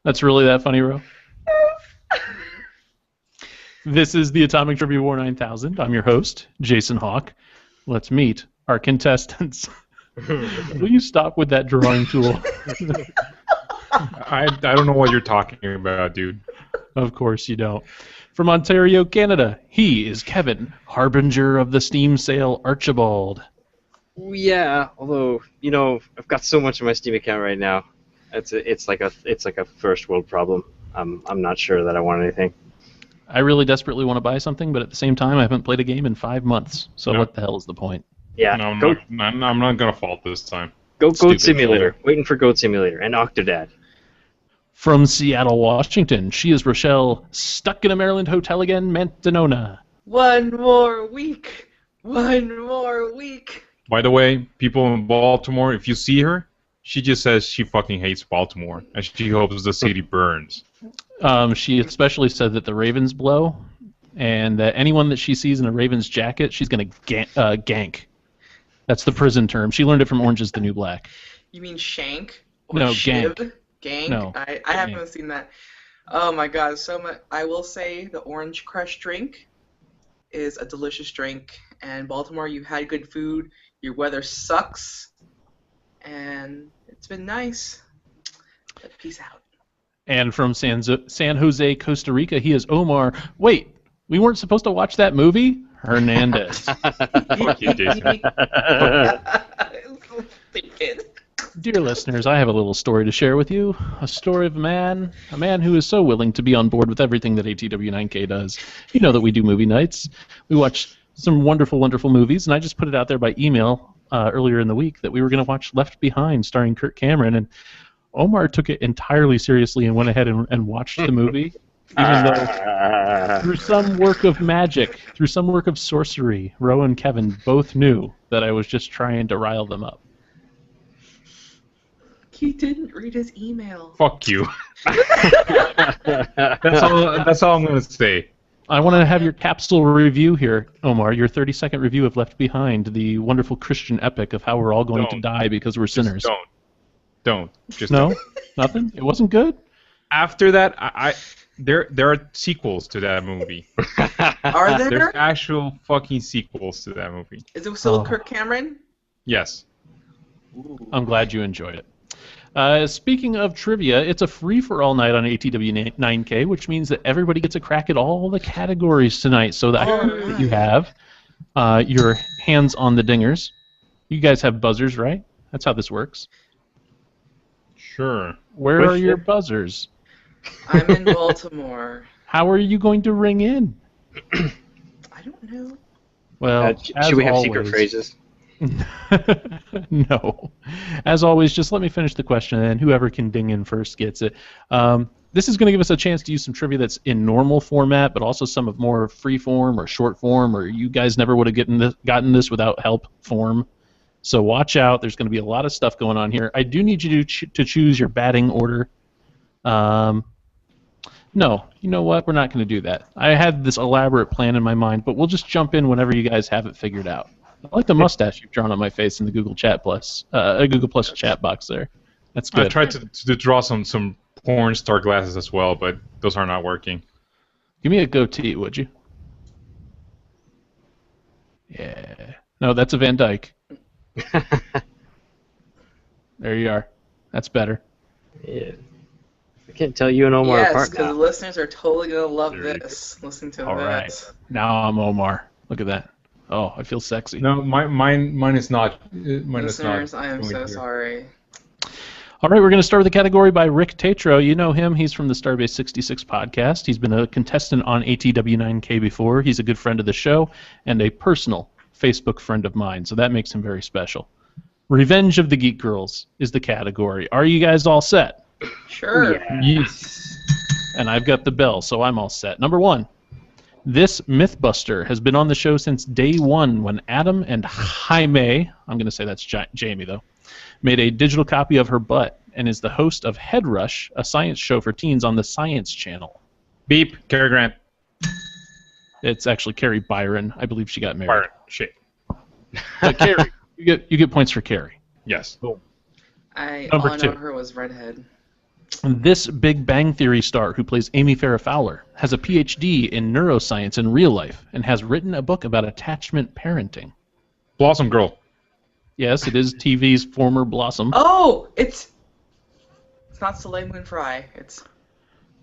That's really that funny, Ro? This is the Atomic Trivia War 9000. I'm your host, Jason Hawk. Let's meet our contestants. Will you stop with that drawing tool? I don't know what you're talking about, dude. Of course you don't. From Ontario, Canada, he is Kevin, harbinger of the steam sale Archibald. Yeah, although I've got so much on my Steam account right now, it's like a first world problem. I'm not sure that I want anything. I really desperately want to buy something, but at the same time, I haven't played a game in 5 months. So No. what the hell is the point? Yeah, No, I'm not gonna fault this time. Go Goat Stupid Simulator. Waiting for Goat Simulator and Octodad. From Seattle, Washington, she is Rochelle, stuck in a Maryland hotel again, Mantanona. One more week. One more week. By the way, people in Baltimore, if you see her, she just says she fucking hates Baltimore and she hopes the city burns. She especially said that the Ravens blow, and that anyone that she sees in a Ravens jacket, she's going to gank. That's the prison term. She learned it from Orange is the New Black. You mean shank? Or No, shiv? gank. Gank? No, I haven't seen that. Oh my god, so much. I will say the Orange Crush drink is a delicious drink. And Baltimore, you've had good food. Your weather sucks. And it's been nice. But peace out. And from San Jose, Costa Rica, he is Omar. Wait, we weren't supposed to watch that movie? Hernandez. Fuck you, Jason. Dear listeners, I have a little story to share with you. A story of a man who is so willing to be on board with everything that ATW9K does. You know that we do movie nights. We watch some wonderful, wonderful movies, and I just put it out there by email earlier in the week that we were going to watch Left Behind starring Kirk Cameron, and Omar took it entirely seriously and went ahead and watched the movie, even though through some work of magic, through some work of sorcery, Ro and Kevin both knew that I was just trying to rile them up. He didn't read his email. Fuck you. That's all I'm gonna say. I want to have your capsule review here, Omar, your 30-second review of Left Behind, the wonderful Christian epic of how we're all going to die because we're sinners. Don't. Just No? don't. Nothing? It wasn't good? After that, there are sequels to that movie. Are there? There's actual fucking sequels to that movie. Is it still Kirk Cameron? Yes. I'm glad you enjoyed it. Speaking of trivia, it's a free-for-all night on ATW9K, which means that everybody gets a crack at all the categories tonight. So that you have your hands on the dingers. You guys have buzzers, right? That's how this works. Sure. Where are your buzzers? I'm in Baltimore. How are you going to ring in? I don't know. Well, should we have secret phrases? No. As always, just let me finish the question, and whoever can ding in first gets it. This is going to give us a chance to use some trivia that's in normal format, but also some of more free form or short form, or you guys never would have gotten this without help form. So watch out. There's going to be a lot of stuff going on here. I do need you to choose your batting order. No, you know what? We're not going to do that. I had this elaborate plan in my mind, but we'll just jump in whenever you guys have it figured out. I like the mustache you've drawn on my face in the Google Plus chat box there. That's good. I tried to draw some porn star glasses as well, but those are not working. Give me a goatee, would you? Yeah. No, that's a Van Dyke. There you are. That's better. Yeah. I can't tell you and Omar Yes, apart because now. the listeners are totally going to love There you this. Listen to All that. right. Now I'm Omar. Look at that. Oh, I feel sexy. No, mine is not. Mine Listeners, is not. I am going so here. sorry. All right, we're going to start with the category by Rick Tatro. You know him. He's from the Starbase 66 podcast. He's been a contestant on ATW9K before. He's a good friend of the show and a personal Facebook friend of mine, so that makes him very special. Revenge of the Geek Girls is the category. Are you guys all set? Sure. Yes. And I've got the bell, so I'm all set. Number 1. This Mythbuster has been on the show since day one when Adam and Jaime, I'm going to say that's Jamie though, made a digital copy of her butt and is the host of Head Rush, a science show for teens on the Science Channel. Beep. Cary Grant. It's actually Carrie Byron. I believe she got married. Byron. Shit. But Carrie, you get points for Carrie. Yes. I Number all I know 2. her was redhead. This Big Bang Theory star who plays Amy Farrah Fowler has a PhD in neuroscience in real life and has written a book about attachment parenting. Blossom Girl. Yes, it is TV's former Blossom. Oh, it's not Soleil Moon Frye. It's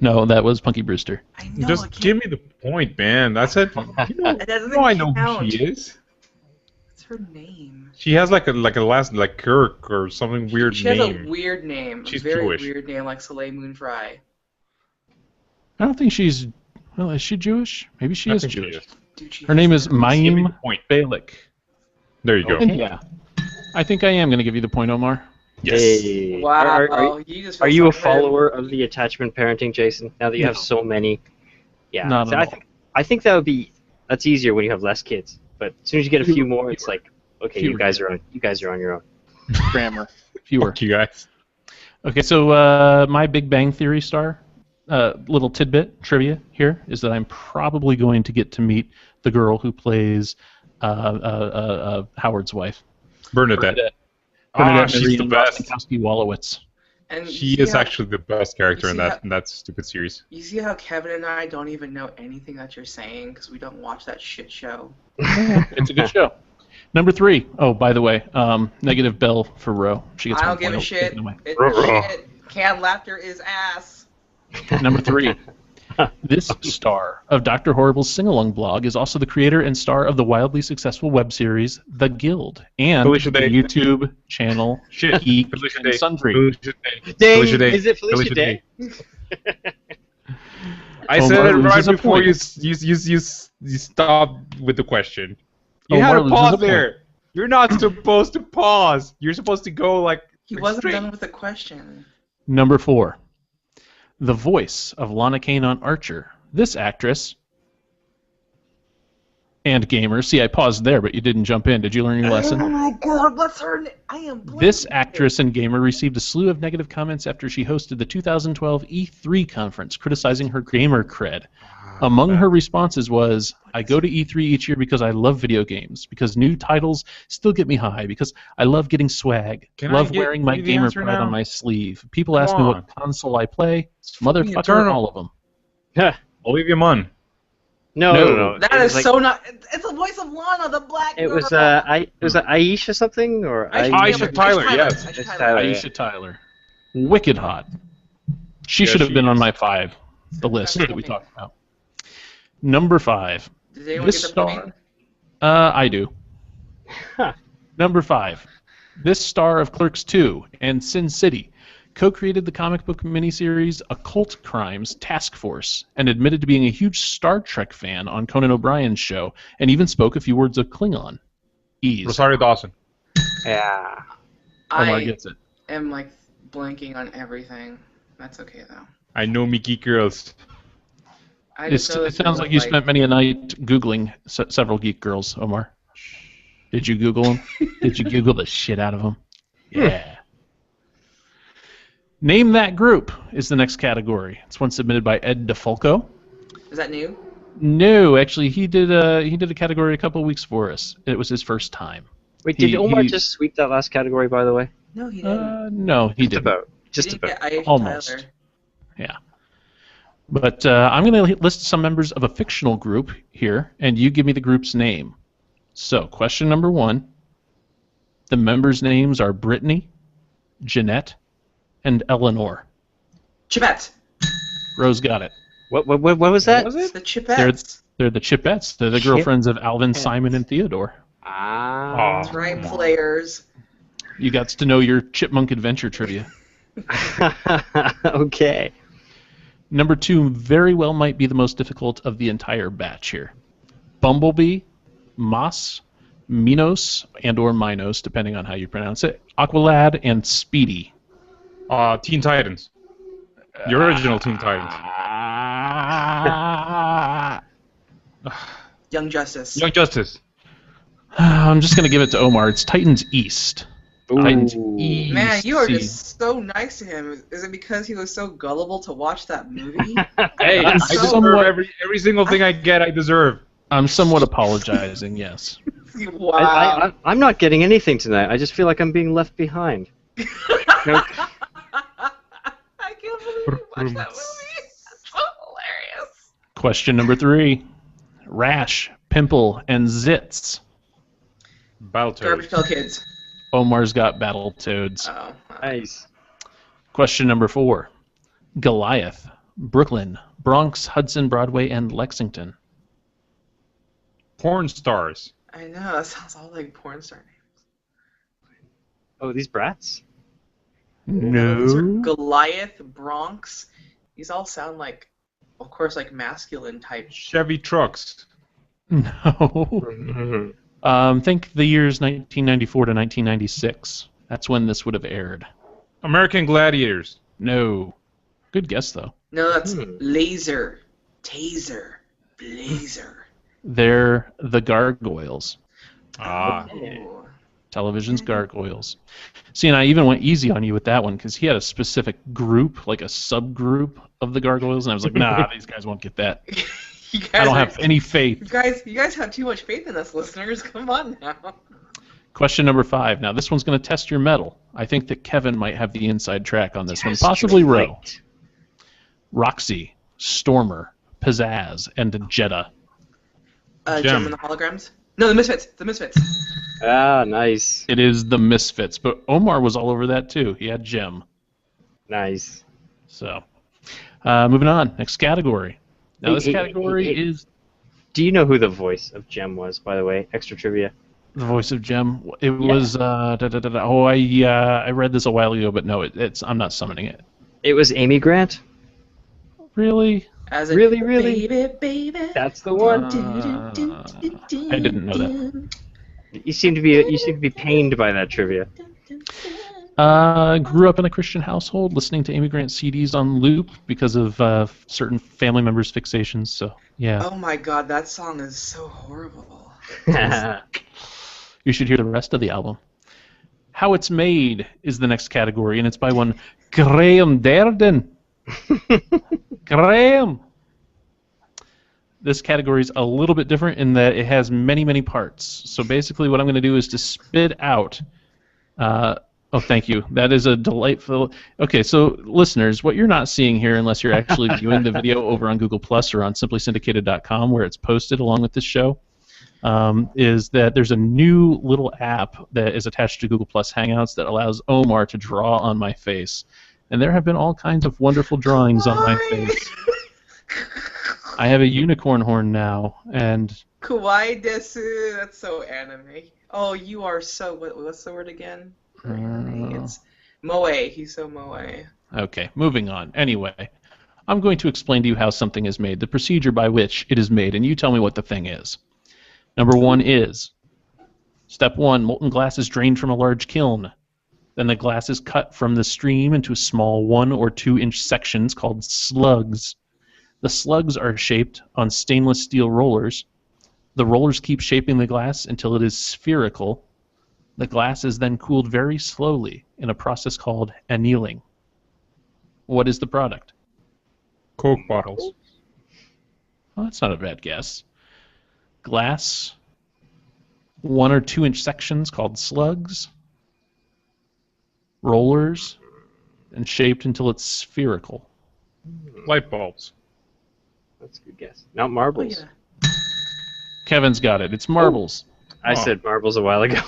No, that was Punky Brewster. I know. Just give me the point, man. That's it. You know, It doesn't I know count. who she is. What's her name? She has like a last like Kirk or something weird She has name. a weird name. She's a very Jewish. weird name, like Soleil Moon Frye. I don't think she's. Well, is she Jewish? Maybe she I is think she Jewish. is. Dude, she Her name is Give me Mayim the point. Balik. There you go. And yeah, I think I am going to give you the point, Omar. Yes. Hey. Wow, Are you just are feel you a so good. follower of the attachment parenting, Jason? Now that you have No. so many. Yeah. Not So at all. I think that's easier when you have less kids. But as soon as you get a few more, it's like, okay, you Fewer. guys are on your own. Grammar. Fewer. Fuck you guys. Okay, so my Big Bang Theory star, little tidbit trivia here is that I'm probably going to get to meet the girl who plays Howard's wife. Bernadette. Bernadette She's Marie the best. Wolowitz. And She you see is how- actually the best character you in see how- that stupid series. You see how Kevin and I don't even know anything that you're saying because we don't watch that shit show. It's a good show. Number 3. Oh, by the way, negative bell for Ro. She gets I one don't give a point shit. taken away. Ruh-roh. Shit. Canned laughter is ass. Number 3. This star of Dr. Horrible's sing-along blog is also the creator and star of the wildly successful web series The Guild and Felicia the Day. YouTube channel Shit. Geek Felicia and Day. Sundry. Felicia Day. Dang, Felicia Day. is it Felicia Day? I Omar said it right loses a before point. you stopped with the question. You Omar had to loses a pause point. there. You're not supposed to pause. You're supposed to go like He wasn't straight. done with the question. Number 4. The voice of Lana Kane on Archer. This actress and gamer. See, I paused there, but you didn't jump in. Did you learn your Oh lesson? my god, what's her name? I am blanking. This actress and gamer received a slew of negative comments after she hosted the 2012 E3 conference, criticizing her gamer cred. Among her responses was, I go to E3 each year because I love video games, because new titles still get me high, because I love getting swag, Can I love get wearing my you the gamer answer pride now? on my sleeve. People Come ask me on. what console I play. Motherfucker, Eternal. all of them. Olivia Munn. No. That It was is like- so not. It's the voice of Lana, the black It girl. was Aisha something or Aisha Tyler, yes. Aisha Aisha Tyler. Tyler. yeah. Aisha Tyler. Wicked hot. She Yeah, should have she been on is. my 5, the list that we talked about. Number 5. Did anyone This get the star. point? I do. Huh. Number 5. This star of Clerks 2 and Sin City co-created the comic book miniseries Occult Crimes Task Force and admitted to being a huge Star Trek fan on Conan O'Brien's show and even spoke a few words of Klingon. Ease. Rosario Dawson. Yeah. Omar I gets it. am like blanking on everything. That's okay though. I know me geek girls. I just know It that she sounds looked like you spent many a night Googling several geek girls, Omar. Did you Google them? Did you Google the shit out of them? Yeah. Name That Group is the next category. It's one submitted by Ed DeFalco. Is that new? No, actually, he did a category a couple of weeks for us. It was his first time. Wait, did Omar he- just sweep that last category, by the way? No, he didn't. No, he Just didn't. about. He Just didn't about. get Aisha Almost. Tyler. Yeah. But I'm going to list some members of a fictional group here, and you give me the group's name. So, question number 1. The members' names are Brittany, Jeanette, and Eleanor. Chipettes. Rose got it. What was that? was it? The Chipettes. They're the Chipettes. They're the girlfriends of Alvin, Simon, and Theodore. Ah. That's right, players. You got to know your Chipmunk Adventure trivia. Okay. Number 2 very well might be the most difficult of the entire batch here. Bumblebee, Moss, Minos, and or Minos, depending on how you pronounce it, Aqualad, and Speedy. Teen Titans. The original Teen Titans. Young Justice. Young Justice. I'm just going to give it to Omar. It's Titans East. Titans East. Man, you are See. just so nice to him. Is it because he was so gullible to watch that movie? Hey, I'm I deserve somewhat- every single thing I get. I deserve. I'm somewhat apologizing, yes. Wow. I'm not getting anything tonight. I just feel like I'm being left behind. Nope. I can't believe you watched that movie. That's so hilarious. Question number 3. Rash, pimple, and zits. Battletoads. Garbage Pail Kids. Omar's got Battletoads. Oh. Nice. Question number 4. Goliath, Brooklyn, Bronx, Hudson, Broadway, and Lexington. Porn stars. I know, that sounds all like porn star names. Oh, these brats? These are No. Goliath, Bronx. These all sound like, of course, like masculine type. Chevy trucks. No. Think the years 1994 to 1996. That's when this would have aired. American Gladiators. No. Good guess, though. No, that's laser, taser, blazer. They're the Gargoyles. Ah. Ooh. Television's Gargoyles. See, and I even went easy on you with that one because he had a specific group, like a subgroup of the Gargoyles, and I was like, nah, these guys won't get that. You guys I don't are- have any faith. You guys have too much faith in us, listeners. Come on now. Question number 5. Now, this one's going to test your mettle. I think that Kevin might have the inside track on this one, possibly Ro. Roxy, Stormer, Pizzazz, and Jetta. Gem. Gem and the Holograms? No, the Misfits. The Misfits. Ah, nice. It is the Misfits, but Omar was all over that too. He had Gem. Nice. So, moving on. Next category. Now, this Hey, category hey. is Do you know who the voice of Gem was, by the way? Extra trivia. the voice of Gem. It was Oh, I read this a while ago, but no, I'm not summoning it. It was Amy Grant. Really? As in, Really? Baby, baby. That's the one. I didn't know that. You seem to be pained by that trivia. Grew up in a Christian household, listening to Amy Grant CDs on loop because of certain family members' fixations. So yeah, Oh my god, that song is so horrible. you should hear the rest of the album. How It's Made is the next category, and it's by one Graham Derden. Graham. This category is a little bit different in that it has many, many parts. So basically, what I'm going to do is to spit out. Oh, thank you. That is a delightful. Okay, so listeners, what you're not seeing here, unless you're actually viewing the video over on Google Plus or on simplysyndicated.com, where it's posted along with this show, is that there's a new little app that is attached to Google Plus Hangouts that allows Omar to draw on my face, and there have been all kinds of wonderful drawings on my face. I have a unicorn horn now, and Kawaii desu. That's so anime. Oh, you are so. What's the word again? For anime? It's moe. He's so moe. okay, moving on. Anyway, I'm going to explain to you how something is made, the procedure by which it is made, and you tell me what the thing is. Number 1 is, step 1, molten glass is drained from a large kiln. Then the glass is cut from the stream into small 1 or 2 inch sections called slugs. The slugs are shaped on stainless steel rollers. The rollers keep shaping the glass until it is spherical. The glass is then cooled very slowly in a process called annealing. What is the product? Coke bottles. Well, that's not a bad guess. Glass, 1 or 2 inch sections called slugs, rollers, and shaped until it's spherical. Light bulbs. That's a good guess. Not Oh, marbles. yeah. Kevin's got it. It's marbles. I Oh. said marbles a while ago.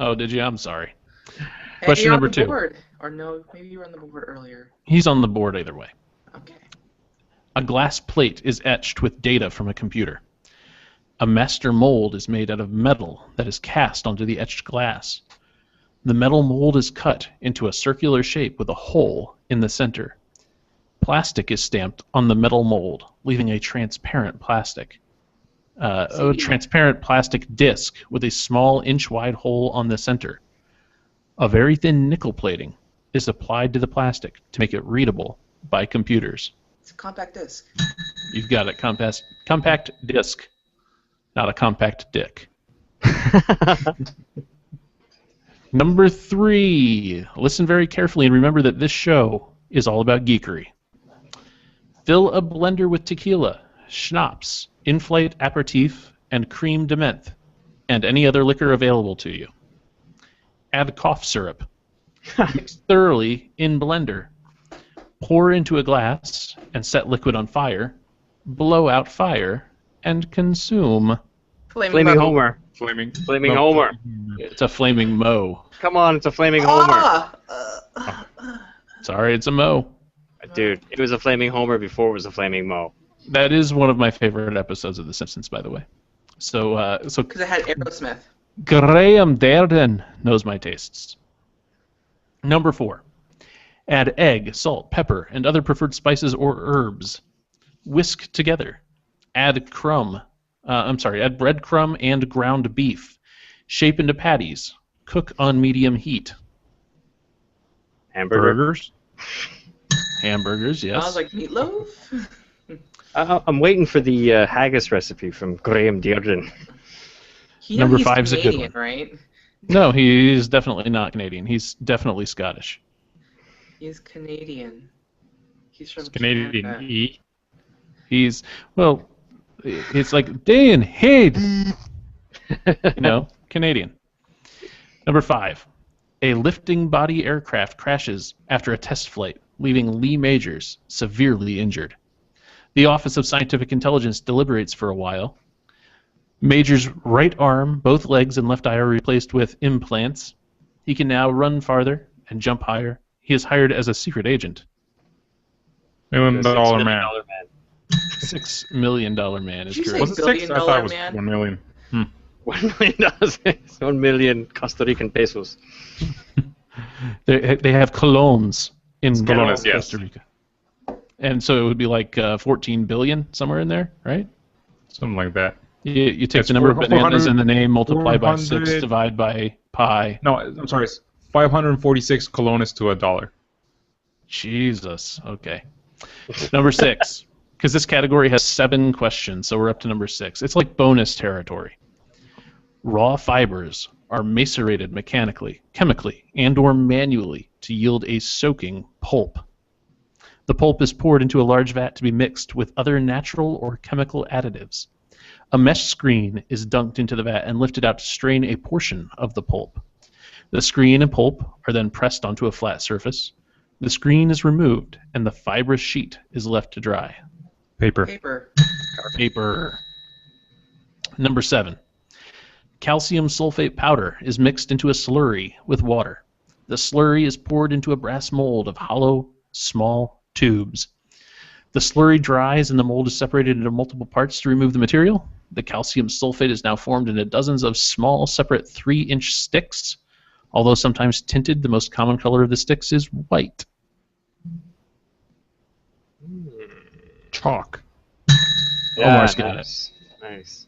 Oh, did you? I'm sorry. Hey, Question you're number on the 2. Board. Or no, maybe you were on the board earlier. He's on the board either way. Okay. A glass plate is etched with data from a computer. A master mold is made out of metal that is cast onto the etched glass. The metal mold is cut into a circular shape with a hole in the center. Plastic is stamped on the metal mold, leaving a transparent plastic. A transparent plastic disc with a small inch-wide hole on the center. A very thin nickel plating is applied to the plastic to make it readable by computers. It's a compact disc. You've got it. Compact disc, not a compact dick. Number 3. Listen very carefully and remember that this show is all about geekery. Fill a blender with tequila, schnapps, in-flight aperitif, and cream de menthe, and any other liquor available to you. Add cough syrup. Mix thoroughly in blender. Pour into a glass and set liquid on fire. Blow out fire and consume. Flaming Mo. Homer. Flaming. Flaming Homer. It's a flaming mo. Come on, it's a Flaming Homer. Ah! Sorry, it's a mo. Dude, it was a Flaming Homer before it was a Flaming Mo. That is one of my favorite episodes of The Simpsons, by the way. So Because it had Aerosmith. Graham Darden knows my tastes. Number 4. Add egg, salt, pepper, and other preferred spices or herbs. Whisk together. Add add breadcrumb and ground beef. Shape into patties. Cook on medium heat. Hamburger. Burgers. Hamburgers, yes. Sounds like meatloaf. I'm waiting for the haggis recipe from Graham Dearden. Number He's 5's a good Canadian, one. right? No, he is definitely not Canadian. He's definitely Scottish. He's Canadian. He's from It's Canadian Canada. E. He's, well, it's like Dan Head. Canadian. Number 5. A lifting body aircraft crashes after a test flight, leaving Lee Majors severely injured. The Office of Scientific Intelligence deliberates for a while. Major's right arm, both legs, and left eye are replaced with implants. He can now run farther and jump higher. He is hired as a secret agent. $1 million man. $6 million man is Did you say correct. Was it 6? I thought it was man? 1 million. $1 million. 1 million Costa Rican pesos. They have colognes in Colones, yes. Costa Rica. And so it would be like 14 billion, somewhere in there, right? Something like that. You take It's the number of 400 bananas in the name, multiply by 6, 400 divide by pi. No, I'm sorry. It's 546 colones to $1. Jesus. Okay. Number 6. Because this category has 7 questions, so we're up to number 6. It's like bonus territory. Raw fibers are macerated mechanically, chemically, and or manually to yield a soaking pulp. The pulp is poured into a large vat to be mixed with other natural or chemical additives. A mesh screen is dunked into the vat and lifted out to strain a portion of the pulp. The screen and pulp are then pressed onto a flat surface. The screen is removed, and the fibrous sheet is left to dry. Paper. Paper. Paper. Number 7. Calcium sulfate powder is mixed into a slurry with water. The slurry is poured into a brass mold of hollow, small tubes. The slurry dries and the mold is separated into multiple parts to remove the material. The calcium sulfate is now formed into dozens of small, separate 3-inch sticks. Although sometimes tinted, the most common color of the sticks is white. Chalk. Omar's got nice. Nice.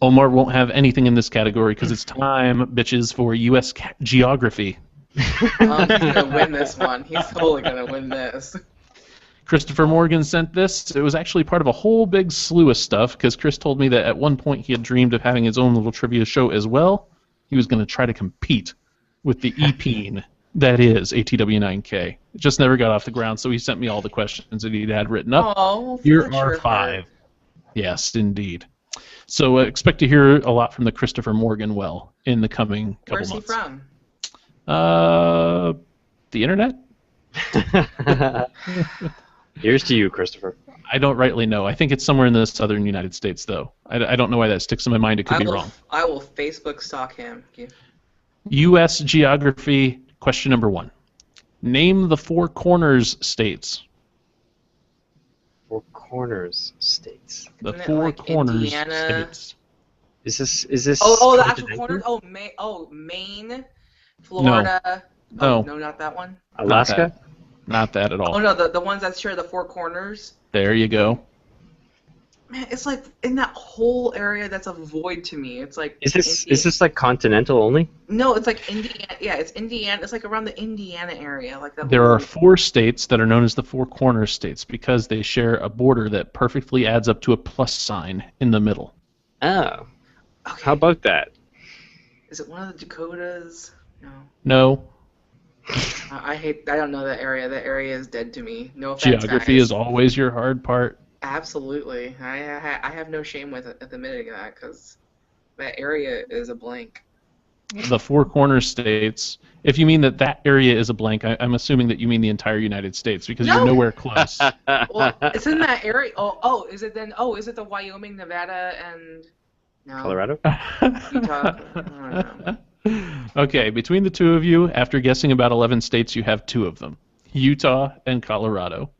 Omar won't have anything in this category because it's time, bitches, for U.S. geography. He's gonna win this one. He's totally gonna win this. Christopher Morgan sent this. It was actually part of a whole big slew of stuff because Chris told me that at one point he had dreamed of having his own little trivia show as well. He was going to try to compete with the EPEEN that is ATW9K. It just never got off the ground, so he sent me all the questions that he'd had written up. Oh, Here are 5. Yes, indeed. So expect to hear a lot from the Christopher Morgan well in the coming couple Where's he months. from? The internet? Here's to you, Christopher. I don't rightly know. I think it's somewhere in the southern United States, though. I don't know why that sticks in my mind. It could be wrong. I will Facebook stalk him. U.S. geography, question number 1. Name the 4 corners states. 4 corners states. The Isn't it 4 like corners Indiana? states. Is this? Oh, the actual continental? corners. Maine, Florida. No. No, not that one. Alaska. Not that at all. Oh no, the ones that share the 4 corners. There you go. Man, it's like in that whole area that's a void to me. It's like Is this like continental only? No, it's like Indiana. Yeah, it's Indiana. It's like around the Indiana area, like that. There whole- are 4 states that are known as the 4 corners states because they share a border that perfectly adds up to a plus sign in the middle. Oh. Okay. How about that? Is it one of the Dakotas? No. No. I don't know that area. That area is dead to me. No offense, Geography guys. is always your hard part. Absolutely. I have no shame with admitting that because that area is a blank. the Four Corner states. If you mean that area is a blank, I'm assuming that you mean the entire United States because you're No. nowhere close. Well, it's in that area. Oh, is it then? Oh, is it the Wyoming, Nevada, and no, Colorado? Utah? I don't know. Okay, between the two of you, after guessing about 11 states, you have 2 of them: Utah and Colorado.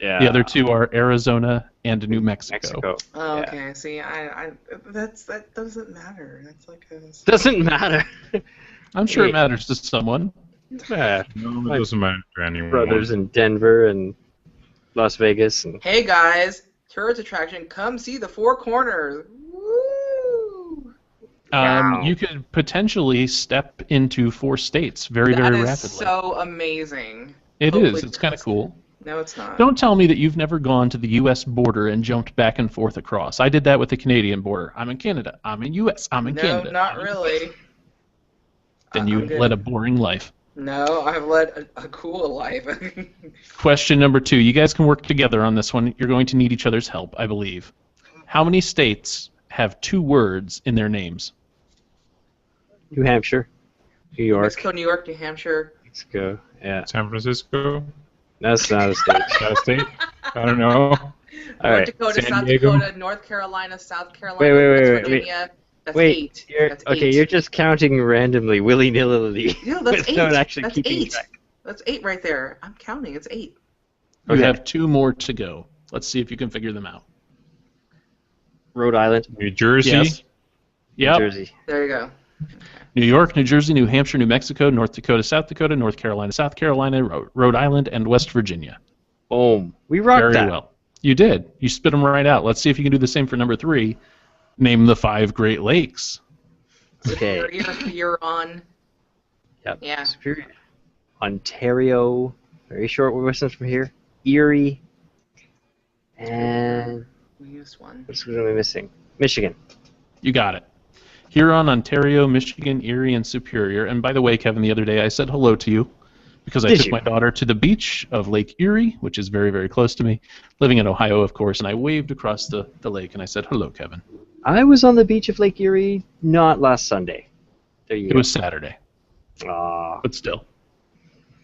Yeah. The other 2 are Arizona and New Mexico. Mexico. Oh, Yeah. okay. See, that doesn't matter. That's like a. Doesn't matter. I'm sure Hey. it matters to someone. Yeah. No, My it doesn't matter to anyone. brothers in Denver and Las Vegas. And Hey guys, tourist attraction, come see the Four Corners. Woo! Wow. You could potentially step into 4 states very, That very is rapidly. so amazing. It Hopefully is. It's kind of cool. No, it's not. Don't tell me that you've never gone to the U.S. border and jumped back and forth across. I did that with the Canadian border. I'm in Canada. I'm in U.S. I'm in No, Canada. not really. Then you I'm good. led a boring life. No, I've led a cool life. Question number 2. You guys can work together on this one. You're going to need each other's help, I believe. How many states have 2 words in their names? New Hampshire, New York, Mexico, New York, New Hampshire. Mexico. Yeah. San Francisco? That's not a state. Is that a state? I don't know. All North right. Dakota, San South Diego. Dakota, North Carolina, South Carolina, Wait, West wait. Virginia. That's Wait, 8. You're, That's okay, 8. you're just counting randomly, willy-nilly. No, that's 8. without actually That's keeping 8. track. That's 8 right there. I'm counting. It's 8. You Okay. have 2 more to go. Let's see if you can figure them out. Rhode Island, New Jersey? Yes. New Yep. Jersey. There you go. New York, New Jersey, New Hampshire, New Mexico, North Dakota, South Dakota, North Carolina, South Carolina, Rhode Island, and West Virginia. Boom. We rocked Very that. well. You did. You spit them right out. Let's see if you can do the same for number 3. Name the 5 Great Lakes. Okay. You're on. Yep. Yeah. Superior. Ontario, very short distance from here. Erie, and We used one. what am I missing? Michigan. You got it. Huron, Ontario, Michigan, Erie, and Superior. And by the way, Kevin, the other day I said hello to you because I Did took you? my daughter to the beach of Lake Erie, which is very, very close to me, living in Ohio, of course, and I waved across the lake and I said, hello, Kevin. I was on the beach of Lake Erie not last Sunday. There you It go. was Saturday, Aw. but still.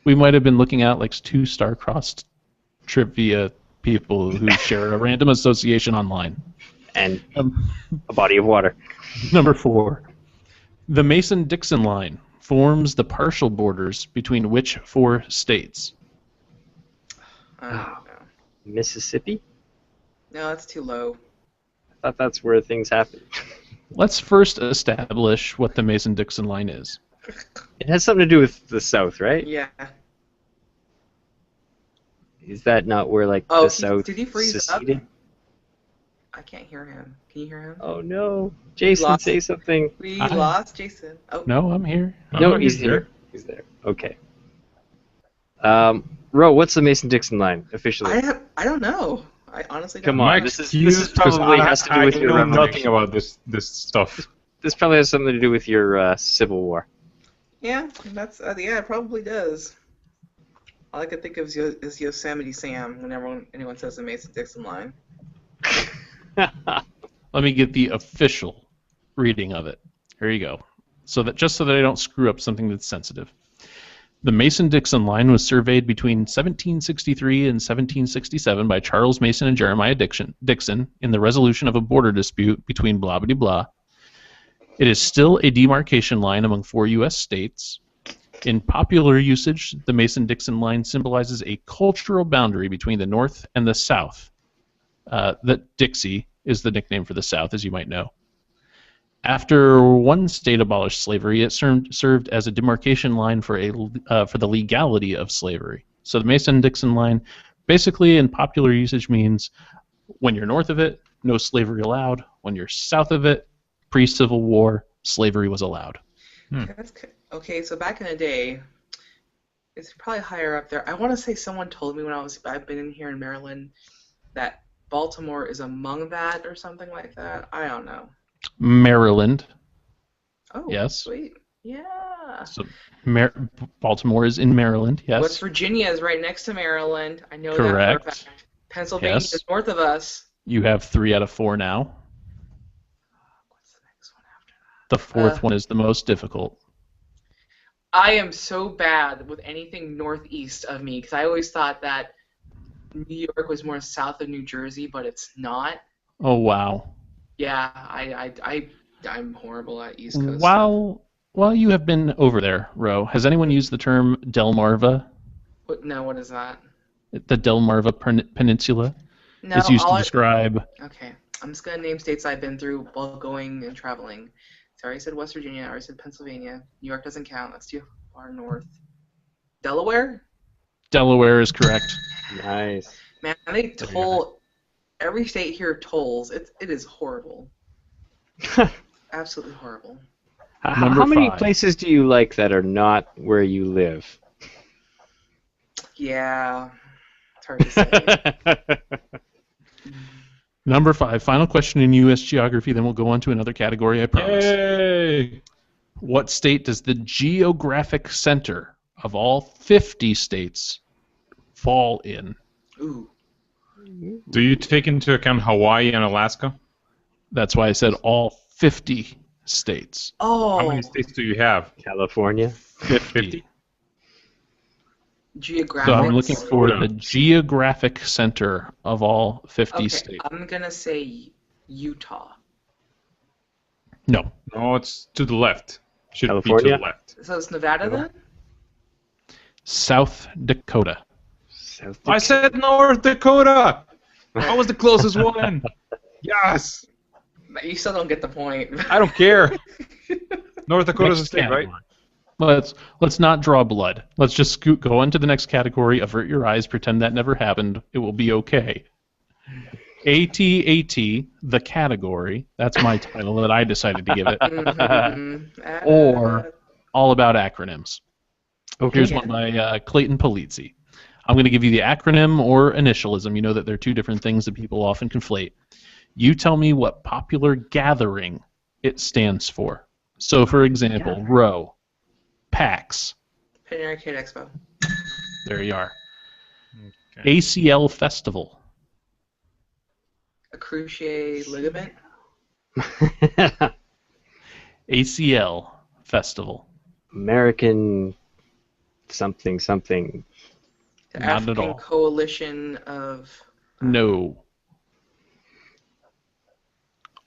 We might have been looking at like 2 star-crossed trivia people who share a random association online. And Um, a body of water. Number 4. The Mason-Dixon line forms the partial borders between which 4 states? I don't know. Mississippi? No, that's too low. I thought that's where things happen. Let's first establish what the Mason-Dixon line is. It has something to do with the South, right? Yeah. Is that not where, like, Oh, the South did he freeze up? seceded? I can't hear him. Can you hear him? Oh, no. Jason, Lost. say something. We I- lost Jason. Oh. No, I'm here. No, Oh, he's here. He's there. Okay. Ro, what's the Mason-Dixon line officially? I don't know. I honestly don't Come know. on. My this is excuse, 'cause probably has to do with I your know revolution. nothing about this stuff. This probably has something to do with your Civil War. Yeah, that's yeah, it probably does. All I can think of is Yosemite Sam whenever anyone says the Mason-Dixon line. Let me get the official reading of it. Here you go. So that I don't screw up something that's sensitive. The Mason-Dixon line was surveyed between 1763 and 1767 by Charles Mason and Jeremiah Dixon in the resolution of a border dispute between blah blah blah. It is still a demarcation line among 4 U.S. states. In popular usage, the Mason-Dixon line symbolizes a cultural boundary between the North and the South. That Dixie is the nickname for the South, as you might know. After one state abolished slavery, it served as a demarcation line for the legality of slavery. So the Mason-Dixon line, basically in popular usage, means when you're north of it, no slavery allowed. When you're south of it, pre-Civil War, slavery was allowed. Okay, so back in the day, it's probably higher up there. I want to say someone told me when I've been in here in Maryland that Baltimore is among that or something like that. I don't know. Maryland. Oh, Yes. sweet. Yeah. So Baltimore is in Maryland, yes. West Virginia is right next to Maryland. I know Correct. that for a fact. Pennsylvania Yes. is north of us. You have 3 out of 4 now. What's the next one after The 4th one is the most difficult. I am so bad with anything northeast of me because I always thought that New York was more south of New Jersey, but it's not. Oh wow. Yeah, I'm horrible at East Coast stuff. While you have been over there, Ro, has anyone used the term Delmarva? What is that? The Delmarva Peninsula? No, It's used to describe. Okay, I'm just gonna name states I've been through while going and traveling. So I already said West Virginia. I already said Pennsylvania. New York doesn't count. That's too far north. Delaware? Delaware is correct. Nice. Man, they toll. Every state here tolls. It is horrible. Absolutely horrible. How many 5. places do you like that are not where you live? Yeah, it's hard to say. Number 5, final question in U.S. geography, then we'll go on to another category, I promise. Yay! What state does the geographic center of all 50 states fall in? Ooh. Do you take into account Hawaii and Alaska? That's why I said all 50 states. Oh. How many states do you have? California. 50. Geographic. So I'm looking for the geographic center of all 50 Okay, states. I'm gonna say Utah. No. No, it's to the left. Should be to California? the left. So it's Nevada then? South Dakota. South I Dakota. said North Dakota! That was the closest one! Yes! You still don't get the point. I don't care. North Dakota's a Next state, right? category. Let's not draw blood. Let's just go on to the next category, avert your eyes, pretend that never happened. It will be okay. AT-AT, the category. That's my title that I decided to give it. Mhm. Or all about acronyms. Okay. Here's one by Clayton Polizzi. I'm going to give you the acronym or initialism. You know that they're two different things that people often conflate. You tell me what popular gathering it stands for. So, for example, Row, PAX. Penny Arcade Expo. There you are. Okay. ACL Festival. A cruciate ligament. ACL Festival. American something something. The Not at African all. Coalition of. No.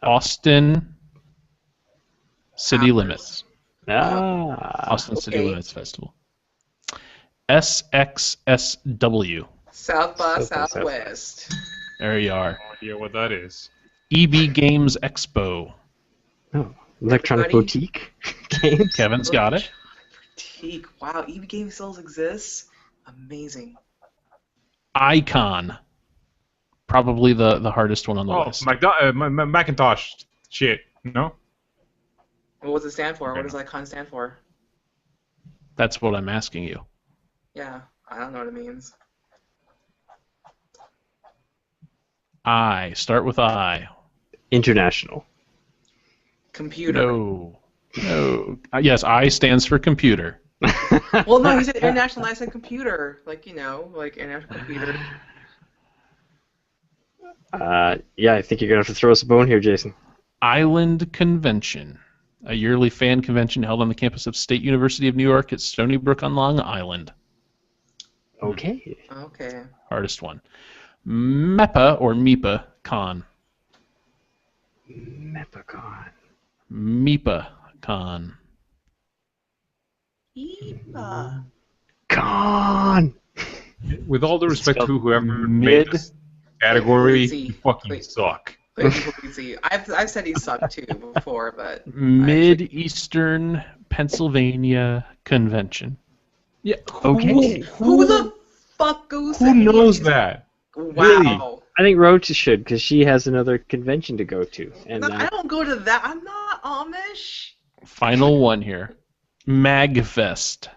Austin City Hoppers. Limits. Austin City Okay. Limits Festival. SXSW. South by South by Southwest. There you are. No idea what that is. EB Games Expo. Oh, Electronic Everybody- Boutique games. Kevin's got it. Boutique. Wow, EV Game still exists. Amazing. Icon. Probably the hardest one on the Oh, list. Macintosh shit. No? What does it stand for? Okay. What does icon stand for? That's what I'm asking you. Yeah, I don't know what it means. I. Start with I. International. Computer. No. No. Yes, I stands for computer. Well, no, you said international. I said computer. Like like international computer. Yeah, I think you're gonna have to throw us a bone here, Jason. Island Convention. A yearly fan convention held on the campus of State University of New York at Stony Brook on Long Island. Okay. Okay. Hardest one. MEPA or MEPA Con. Mepacon. MEPA Con. Con. With all due respect to whoever mid- made this category, Easy. you fucking Wait. suck. See, I've said he sucked too before, but Mid-Eastern Pennsylvania Convention. Yeah. Okay. who the fuck goes? Who to knows these? that? Wow. I think Roach should, because she has another convention to go to. And No, I don't go to that. I'm not Amish. Final one here. MagFest.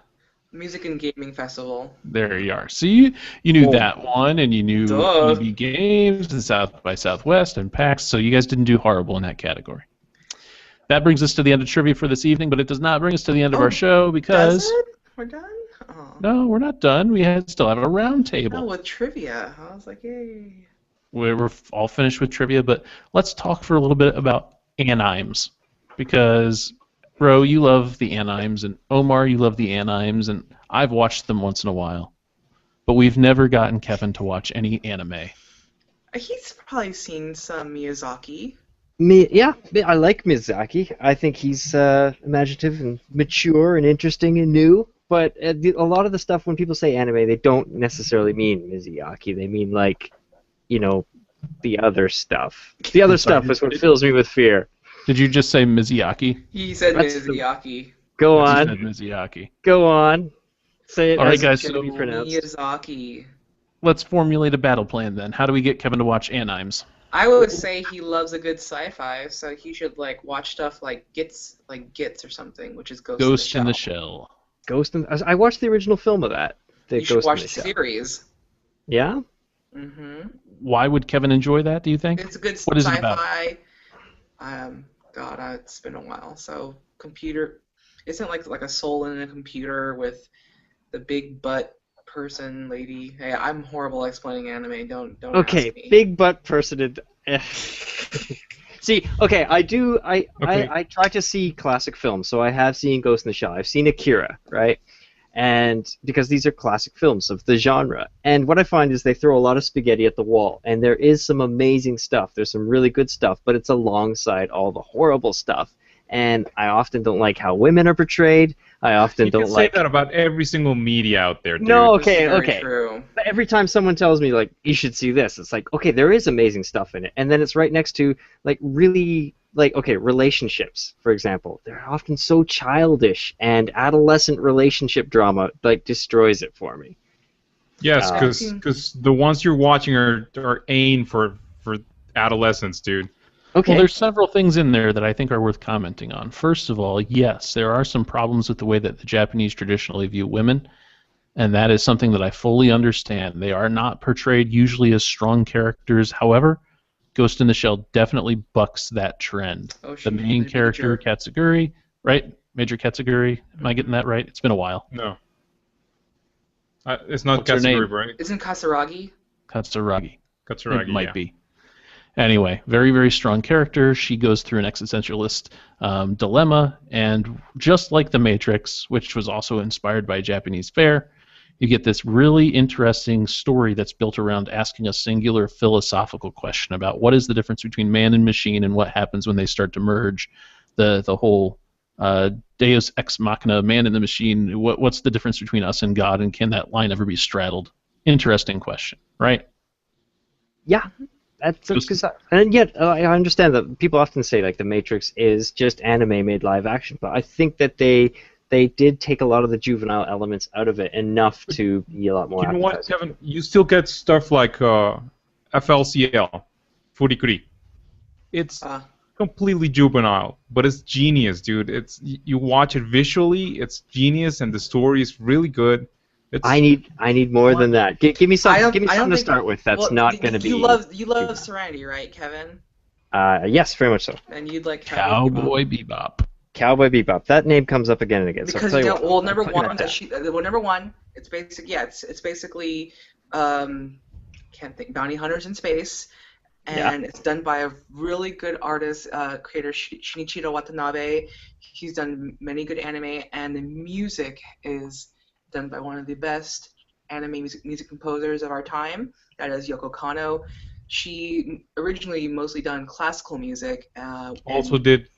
Music and Gaming Festival. There you are. So you knew Oh. that one, and you knew Duh. EB Games and South by Southwest and PAX, so you guys didn't do horrible in that category. That brings us to the end of trivia for this evening, but it does not bring us to the end of Oh, our show because... Does it? We're done? Oh. No, we're not done. We still have a round No, table. with trivia. I was like, yay. We're all finished with trivia, but let's talk for a little bit about animes, because Bro, you love the animes, and Omar, you love the animes, and I've watched them once in a while. But we've never gotten Kevin to watch any anime. He's probably seen some Miyazaki. Yeah, I like Miyazaki. I think he's imaginative and mature and interesting and new. But a lot of the stuff, when people say anime, they don't necessarily mean Miyazaki. They mean, like, you know, the other stuff. The other stuff is what fills me with fear. Did you just say Miyazaki? He said That's the- Miyazaki. Go You on. said Miyazaki. Go on. Say it All right, as guys, it's going to so be pronounced. Miyazaki. Let's formulate a battle plan then. How do we get Kevin to watch animes? I would say he loves a good sci-fi, so he should like watch stuff like Gits or something, which is Ghost in the Shell. Ghost in... I watched the original film of that. The You should Ghost in watch the the Shell. series. Yeah? Why would Kevin enjoy that, do you think? It's a good What is it sci-fi. about? It's been a while. So computer, isn't like a soul in a computer with the big butt person lady. Hey, I'm horrible at explaining anime. Don't Okay, ask me. big butt person. See, okay, I try to see classic films, so I have seen Ghost in the Shell. I've seen Akira, right? And because these are classic films of the genre. And what I find is they throw a lot of spaghetti at the wall, and there is some amazing stuff. There's some really good stuff, but it's alongside all the horrible stuff. And I often don't like how women are portrayed. I often You don't can like... say that about every single media out there, dude. No, This is okay, very okay. True. But every time someone tells me, like, you should see this, it's like, okay, there is amazing stuff in it. And then it's right next to, like, really, like, okay, relationships, for example. They're often so childish, and adolescent relationship drama, like, destroys it for me. Yes, because the ones you're watching are aimed for adolescents, dude. Okay. Well, there's several things in there that I think are worth commenting on. First of all, yes, there are some problems with the way that the Japanese traditionally view women, and that is something that I fully understand. They are not portrayed usually as strong characters. However, Ghost in the Shell definitely bucks that trend. Oh, The main character, Katsuguri, right? Major Katsuguri. Am I getting that right? It's been a while. No. It's not What's her name? Katsuguri, right? Isn't Kasaragi? Katsuragi. Katsuragi, It might yeah. be. Anyway, very, very strong character. She goes through an existentialist dilemma, and just like The Matrix, which was also inspired by a Japanese fair, you get this really interesting story that's built around asking a singular philosophical question about what is the difference between man and machine and what happens when they start to merge the whole Deus ex machina, man and the machine. What's the difference between us and God, and can that line ever be straddled? Interesting question, right? Yeah. And yet, I understand that people often say, like, The Matrix is just anime made live action, but I think that they did take a lot of the juvenile elements out of it enough to be a lot more You know what, appetizing. Kevin? You still get stuff like FLCL, Furikuri. It's completely juvenile, but it's genius, dude. You watch it visually, it's genius, and the story is really good. I need more than that. Give me something to think- start with. That's well, not going to be. You love Serenity, right, Kevin? Yes, very much so. And you'd like Cowboy Bebop. Cowboy Bebop. That name comes up again and again. Because so I'll tell you what, number I'm putting one, that down. number one, it's basic. Yeah, it's basically can't think bounty hunters in space, and it's done by a really good artist, creator Shinichiro Watanabe. He's done many good anime, and the music is done by one of the best anime music composers of our time. That is Yoko Kanno. She originally mostly done classical music. Also did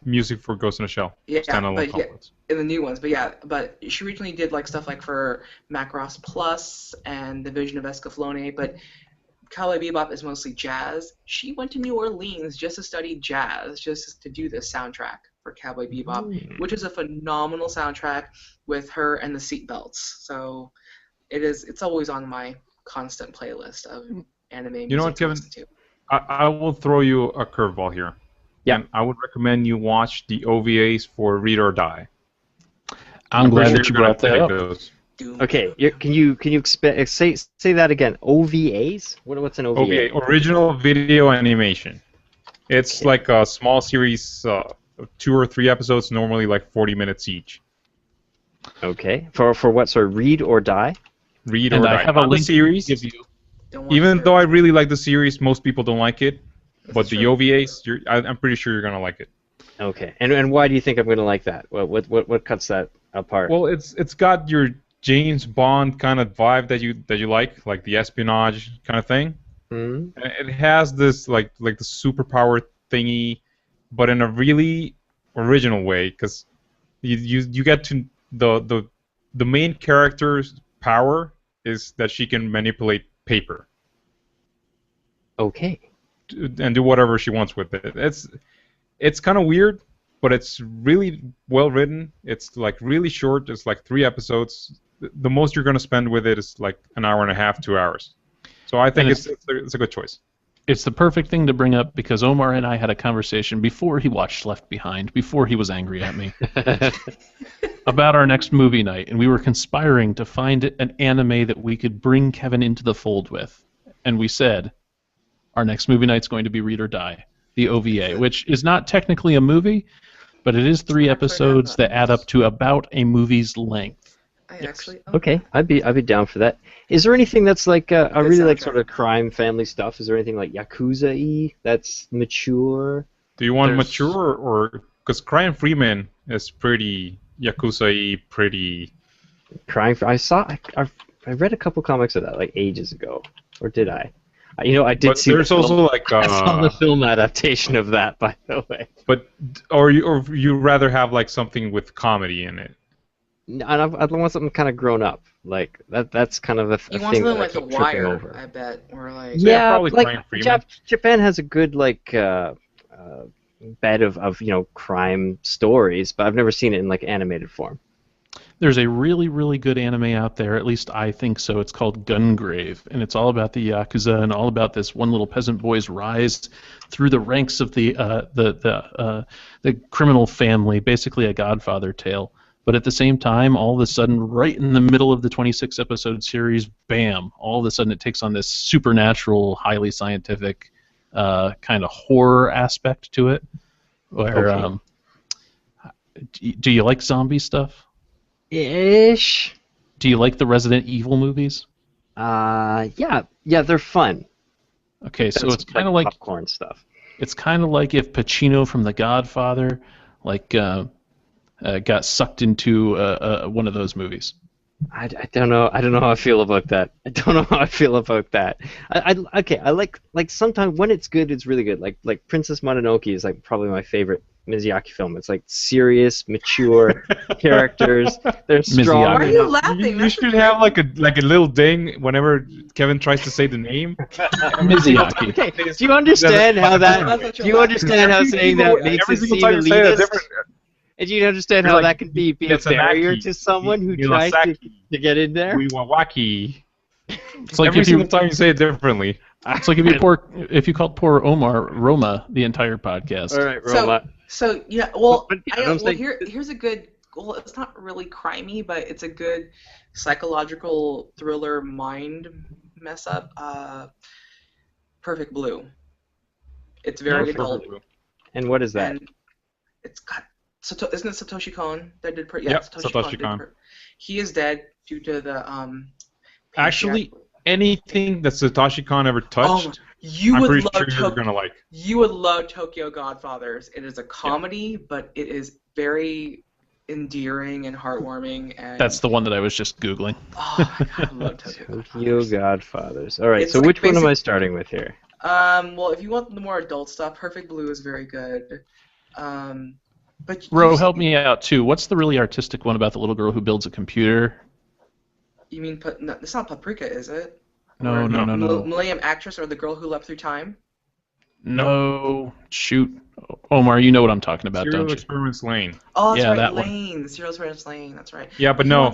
music for Ghost in the Shell. Yeah, standalone but conference. in the new ones. But she originally did like stuff like for Macross Plus and The Vision of Escaflowne. But Cowboy Bebop is mostly jazz. She went to New Orleans just to study jazz, just to do this soundtrack for Cowboy Bebop, which is a phenomenal soundtrack with her and the Seatbelts. So it's always on my constant playlist of anime music. You know what, to Kevin? listen to. I will throw you a curveball here. Yeah. And I would recommend you watch the OVAs for Read or Die. I'm glad pretty that sure you you're brought that gonna up. like those. Doom. Okay, can you say that again? OVAs? What's an OVA? OVA, original video animation. It's like a small series, 2 or 3 episodes, normally like 40 minutes each. Okay. For what? Sorry, Read or Die? Read And or I Die. have a Not the link series. to give you. Don't watch Even it. though I really like the series, most people don't like it. But the true. OVAs, I'm pretty sure you're gonna like it. Okay, and why do you think I'm gonna like that? What cuts that apart? Well, it's got your James Bond kind of vibe that you like the espionage kind of thing. Hmm? It has this like the superpower thingy, but in a really original way, because you get to the main character's power is that she can manipulate paper Okay. and do whatever she wants with it. It's kind of weird, but it's really well written. It's like really short. It's like 3 episodes. The most you're gonna spend with it is like an hour and a half, 2 hours. So I think it's a good choice. It's the perfect thing to bring up because Omar and I had a conversation before he watched Left Behind, before he was angry at me, about our next movie night, and we were conspiring to find an anime that we could bring Kevin into the fold with. And we said, our next movie night's going to be Read or Die, the OVA, which is not technically a movie, but it is 3 episodes that add up to about a movie's length. Okay, I'd be down for that. Is there anything that's like I really like sort of crime family stuff? Is there anything like Yakuza-y that's mature? Do you want mature or because Crime Freeman is pretty Yakuza-y, pretty crime? I read a couple comics of that like ages ago, or did I? I did see. There's also like I saw the film adaptation of that, by the way. But or you rather have like something with comedy in it? I want something kind of grown up, like that. That's kind of a thing that I like keep The tripping Wire, over. I bet, or like probably like Crime Japan has a good like bed of crime stories, but I've never seen it in like animated form. There's a really, really good anime out there, at least I think so. It's called Gungrave, and it's all about the Yakuza and all about this one little peasant boy's rise through the ranks of the criminal family, basically a Godfather tale. But at the same time, all of a sudden, right in the middle of the 26-episode series, bam, all of a sudden it takes on this supernatural, highly scientific kind of horror aspect to it. Where, do you like zombie stuff? Ish. Do you like the Resident Evil movies? Yeah, they're fun. Okay, so it's kind of like popcorn stuff. It's kind of like if Pacino from The Godfather, got sucked into one of those movies. I don't know. I don't know how I feel about that. I like sometimes when it's good, it's really good. Like Princess Mononoke is like probably my favorite Miyazaki film. It's like serious, mature characters. They're strong. Why are you laughing? You should have like a little ding whenever Kevin tries to say the name. Miyazaki. Okay. Do you understand how that? Do you understand how saying that makes it seem elitist? And do you understand how that can be a barrier to someone who tries to get in there? Wiwawaki. It's like every single time you say it differently. It's like if you called poor Omar Roma the entire podcast. All right, Roma. So yeah, well, here's a good. Well, it's not really crimey, but it's a good psychological thriller mind mess up. Perfect Blue. It's very adult. And what is that? And it's got. Isn't it Satoshi Kon that did? Satoshi Kon. He is dead due to the Actually, anything that Satoshi Kon ever touched, I'm pretty sure you're gonna like. You would love Tokyo Godfathers. It is a comedy, but it is very endearing and heartwarming. And that's the one that I was just Googling. Oh my god, I love Tokyo Godfathers. All right, so which one am I starting with here? Well, if you want the more adult stuff, Perfect Blue is very good. But Ro, help me out too. What's the really artistic one about the little girl who builds a computer? You mean no, it's not Paprika, is it? No. Millennium Actress or The Girl Who Leapt Through Time? No. Shoot. Omar, you know what I'm talking about, don't you? Serial Experiments Lane. Oh, that's right, that Lane. one. The Serial Experiments Lane, that's right. Yeah, but no,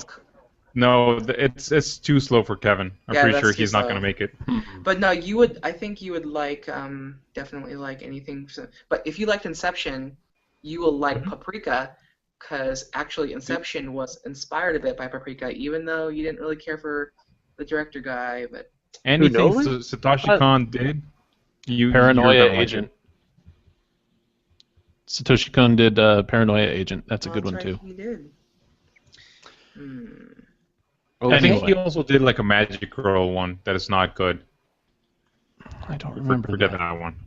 it's too slow for Kevin. I'm pretty sure he's not going to make it. But no, I think you would like, definitely like anything. But if you liked Inception, you will like Paprika, because actually Inception was inspired a bit by Paprika, even though you didn't really care for the director guy. But anything Satoshi Kon did, Paranoia Agent. Satoshi Kon did Paranoia Agent. That's a good one too. He did. I think he also did like a Magic Girl one that is not good. I don't remember. Forget that one.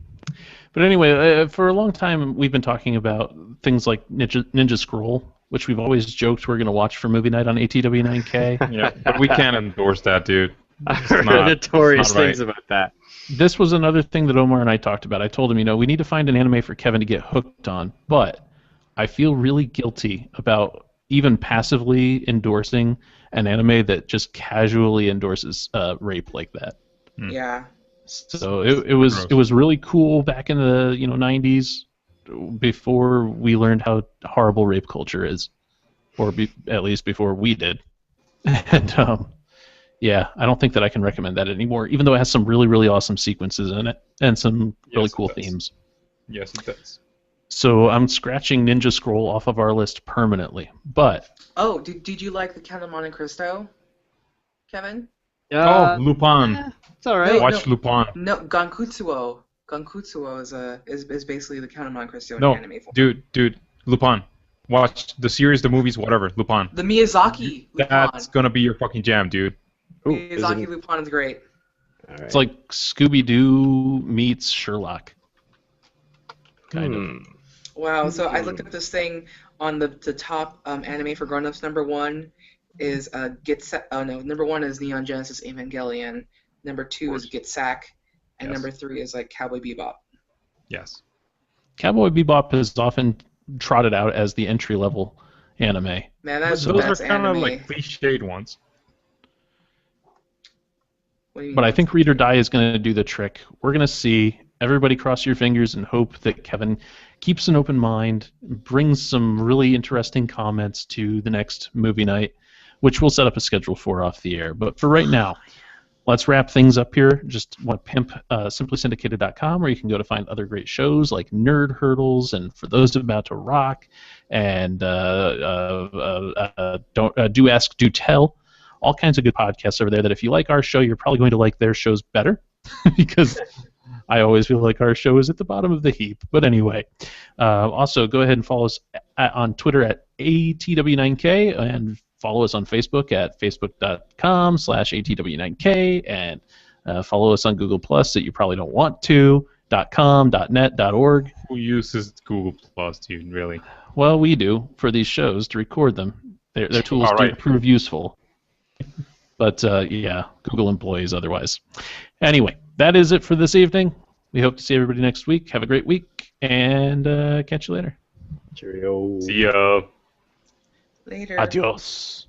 But anyway, for a long time we've been talking about things like Ninja Scroll, which we've always joked we're going to watch for movie night on ATW9K. Yeah, but we can't endorse that, dude. I've heard notorious things about that. This was another thing that Omar and I talked about. I told him, we need to find an anime for Kevin to get hooked on, but I feel really guilty about even passively endorsing an anime that just casually endorses rape like that. Yeah. So it was really cool back in the 90s, before we learned how horrible rape culture is, or at least before we did. And yeah, I don't think that I can recommend that anymore, even though it has some really, really awesome sequences in it and some really cool themes. Yes, it does. So I'm scratching Ninja Scroll off of our list permanently. But did you like the Count of Monte Cristo, Kevin? Lupin. It's all right. Watch Lupin. No, Gankutsuo. Gankutsuo is basically the Count of Monte Cristo in No, anime form. dude, Lupin. Watch the series, the movies, whatever. Lupin. The Miyazaki Lupin. That's gonna be your fucking jam, dude. Miyazaki Lupin is great. All right. it's like Scooby-Doo meets Sherlock. Kind of. Wow, so I looked up this thing on the top anime for grown-ups. Number 1 is number 1 is Neon Genesis Evangelion. Number 2 is Get Sack, and number 3 is like Cowboy Bebop. Yes. Cowboy Bebop is often trotted out as the entry-level anime. Man, that's Those are kind of anime. like cliched ones. What do you mean? But I think Read or Die is going to do the trick. We're going to see. Everybody cross your fingers and hope that Kevin keeps an open mind, brings some really interesting comments to the next movie night, which we'll set up a schedule for off the air. But for right now, let's wrap things up here. Just want to pimp simplysyndicated.com, where you can go to find other great shows like Nerd Hurdles and For Those About to Rock and Do Ask, Do Tell. All kinds of good podcasts over there that if you like our show, you're probably going to like their shows better because I always feel like our show is at the bottom of the heap. But anyway, also go ahead and follow us on Twitter at ATW9K and follow us on Facebook at facebook.com/ATW9K and follow us on Google Plus that you probably don't want to, .com, .net, .org. Who uses Google Plus, dude, really? Well, we do for these shows to record them. Their tools do prove useful. But, yeah, Google employees otherwise. Anyway, that is it for this evening. We hope to see everybody next week. Have a great week, and catch you later. Cheerio. See ya. Later. Adios.